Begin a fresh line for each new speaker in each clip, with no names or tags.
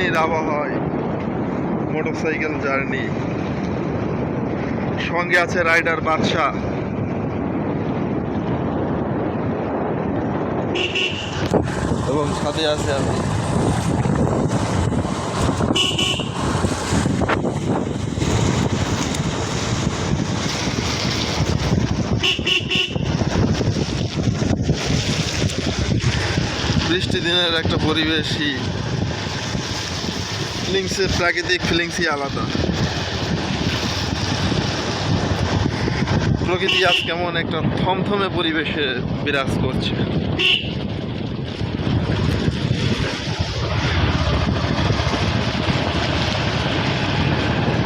বৃষ্টিদিনের আবহাওয়ায় motorcycle journey, সঙ্গে আছে রাইডার বাদশা এবং সাথে আছে আমি। বৃষ্টি দিনের একটা পরিবেশই ফিলিংসের, প্রাকৃতিক ফিলিংসই আলাদা। প্রকৃতি আজ কেমন একটা থমথমে পরিবেশে বিরাজ করছে।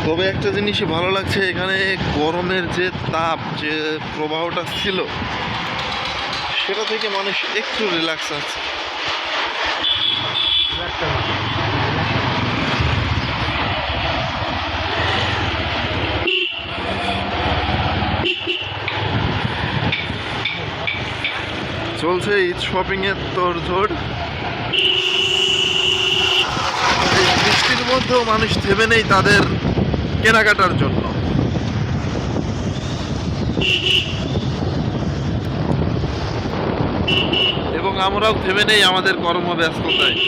তবে একটা জিনিসই ভালো লাগছে, এখানে গরমের যে তাপ, যে প্রবাহটা ছিল, সেটা থেকে মানুষ একটু রিল্যাক্স আছে। চলছে ঈদ শপিং এর তোড়জোড়। এই বৃষ্টির মধ্যেও মানুষ থেমে নেই তাদের কেনাকাটার জন্য। এবং আমরাও থেমে নেই আমাদের কর্মব্যস্ততায়।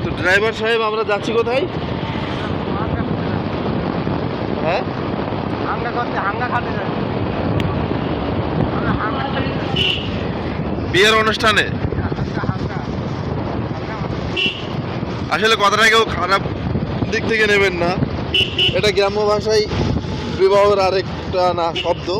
তো ড্রাইভার সাহেব, আমরা যাচ্ছি কোথায়? হ্যাঁ, বিয়ের অনুষ্ঠানে। আসলে কথাটা কেউ খারাপ দিক থেকে নেবেন না, এটা গ্রাম্য ভাষায় বিবাহের আরেকটা না শব্দ।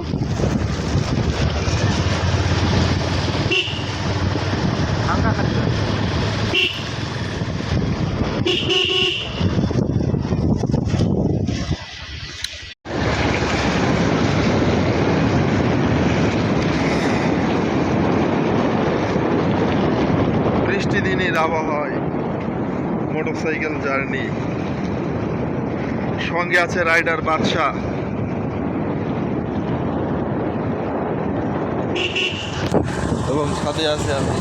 বৃষ্টিদিনের আবহাওয়ায় মোটরসাইকেল জার্নি, সঙ্গে আছে রাইডার বাদশা এবং সাথে আছে আমি।